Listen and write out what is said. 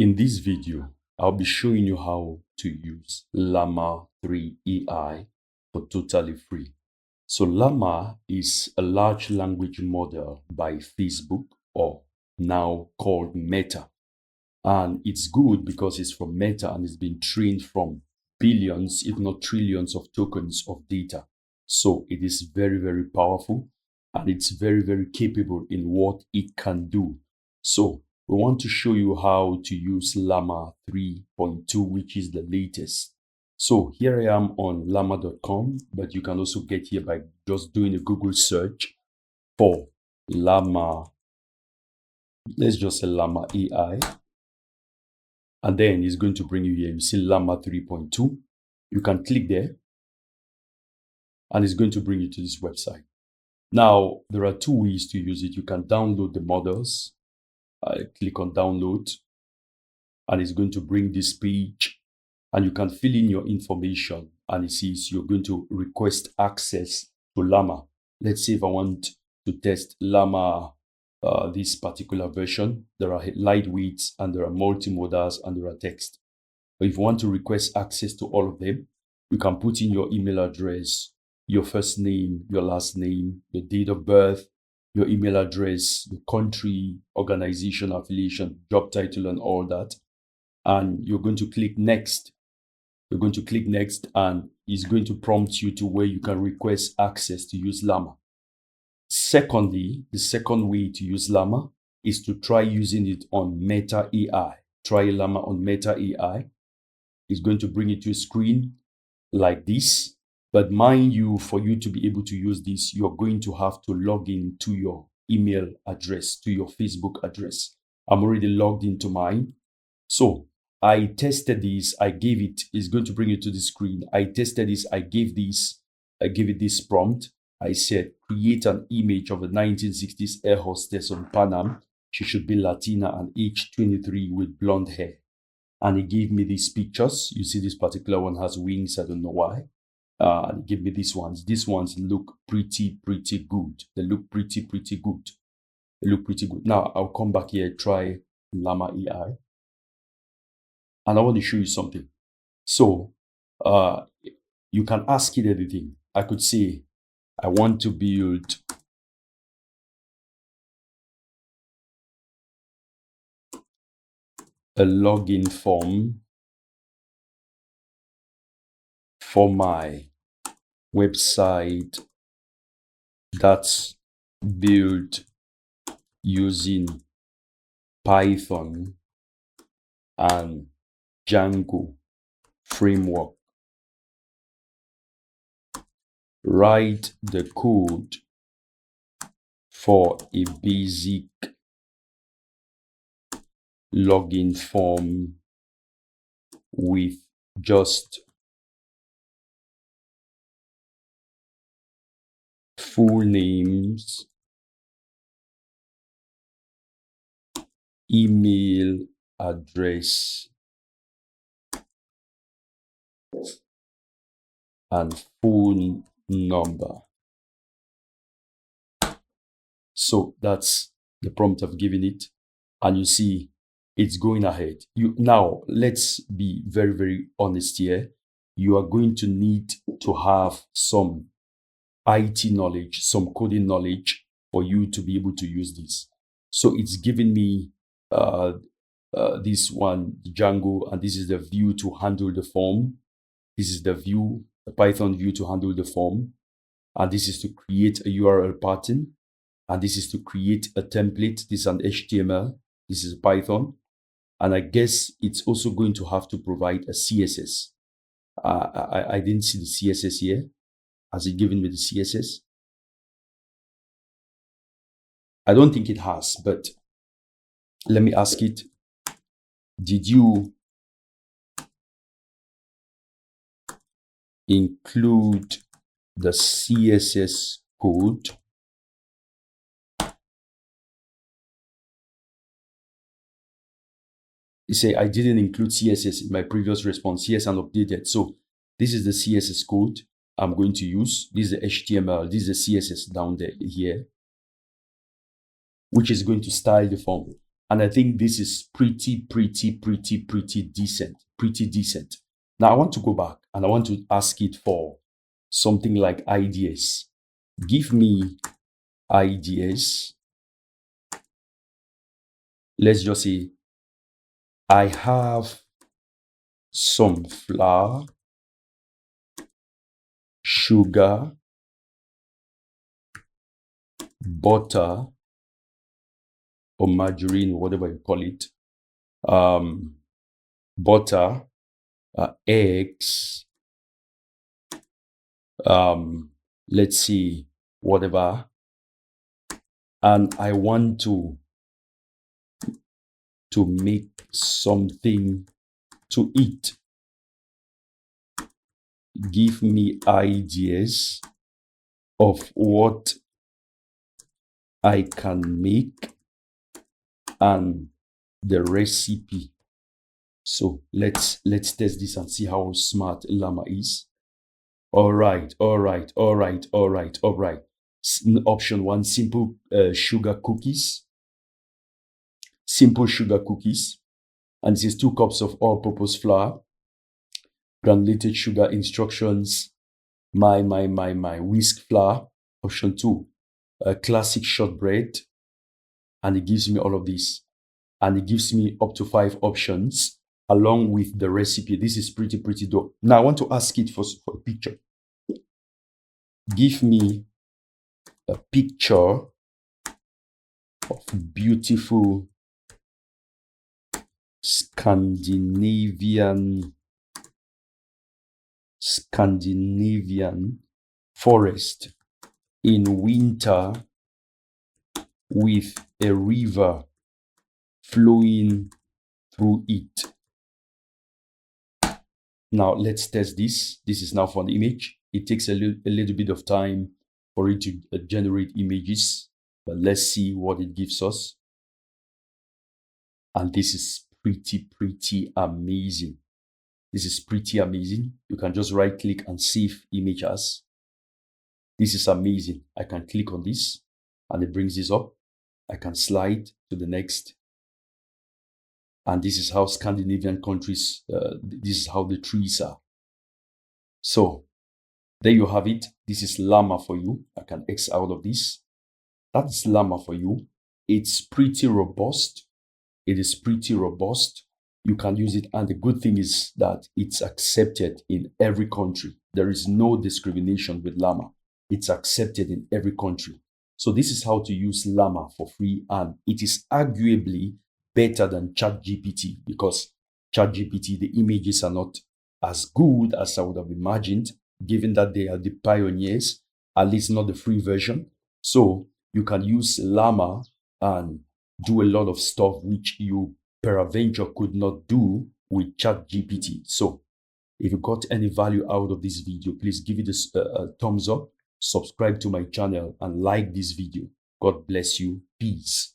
In this video, I'll be showing you how to use Llama 3 AI for totally free. So Llama is a large language model by Facebook, or now called Meta. And it's good because it's from Meta and it's been trained from billions, if not trillions of tokens of data. So it is very, very powerful and it's very, very capable in what it can do. So we want to show you how to use Llama 3.2, which is the latest. So here I am on llama.com, but you can also get here by just doing a Google search for Llama. Let's just say Llama AI. And then it's going to bring you here. You see Llama 3.2. You can click there and it's going to bring you to this website. Now, there are two ways to use it. You can download the models. Click on download and it's going to bring this page and you can fill in your information and it says you're going to request access to Llama. Let's say if I want to test Llama, this particular version, there are lightweights and there are multimodals and there are text. But if you want to request access to all of them, you can put in your email address, your first name, your last name, your date of birth, your email address, your country, organization, affiliation, job title, and all that. And you're going to click next. You're going to click next and it's going to prompt you to where you can request access to use Llama. Secondly, the second way to use Llama is to try using it on Meta AI. Try Llama on Meta AI. It's going to bring it to a screen like this. But mind you, for you to be able to use this, you're going to have to log in to your email address, to your Facebook address. I'm already logged into mine. So I tested this, I gave it, it's going to bring it to the screen. I tested this, I gave it this prompt. I said, create an image of a 1960s air hostess on Pan Am. She should be Latina and age 23 with blonde hair. And it gave me these pictures. You see this particular one has wings, I don't know why. Give me these ones. These ones look pretty good. They look pretty good. They look pretty good. Now I'll come back here, try Llama AI. And I want to show you something. So you can ask it anything. I could say, I want to build a login form for my website that's built using Python and Django framework. Write the code for a basic login form with just full names, email address, and phone number. So that's the prompt I've given it. And you see it's going ahead. Now, let's be very honest here. You are going to need to have some IT knowledge, some coding knowledge for you to be able to use this. So it's giving me this one, Django, and this is the view to handle the form. This is the view, the Python view to handle the form. And this is to create a URL pattern. And this is to create a template. This is an HTML. This is Python. And I guess it's also going to have to provide a CSS. I didn't see the CSS here. Has it given me the CSS? I don't think it has, but let me ask it. Did you include the CSS code? You say, I didn't include CSS in my previous response. Yes, and updated. So this is the CSS code I'm going to use. This is the HTML. This is the CSS down there here, which is going to style the form. And I think this is pretty decent. Pretty decent. Now I want to go back and I want to ask it for something like ideas. Give me ideas. Let's just say I have some flour, sugar, butter, or margarine, whatever you call it, butter, eggs, let's see, whatever. And I want to make something to eat. Give me ideas of what I can make and the recipe. So let's test this and see how smart Llama is. All right. Option one, simple sugar cookies. Simple sugar cookies. And this is 2 cups of all-purpose flour. Granulated sugar instructions. My. Whisk flour. Option 2, classic shortbread. And it gives me all of this. And it gives me up to 5 options along with the recipe. This is pretty dope. Now I want to ask it for a picture. Give me a picture of beautiful Scandinavian forest in winter with a river flowing through it. Now let's test this. This is now for an image. It takes a little bit of time for it to generate images, but let's see what it gives us. And this is pretty amazing. This is pretty amazing. You can just right click and save image as. This is amazing. I can click on this and it brings this up. I can slide to the next. And this is how Scandinavian countries, this is how the trees are. So there you have it. This is Llama for you. I can X out of this. That's Llama for you. It's pretty robust. It is pretty robust. You can use it. And the good thing is that it's accepted in every country. There is no discrimination with Llama. It's accepted in every country. So this is how to use Llama for free. And it is arguably better than ChatGPT, because ChatGPT, the images are not as good as I would have imagined, given that they are the pioneers, at least not the free version. So you can use Llama and do a lot of stuff which you peradventure could not do with ChatGPT. So if you got any value out of this video, please give it a thumbs up, subscribe to my channel, and like this video. God bless you. Peace.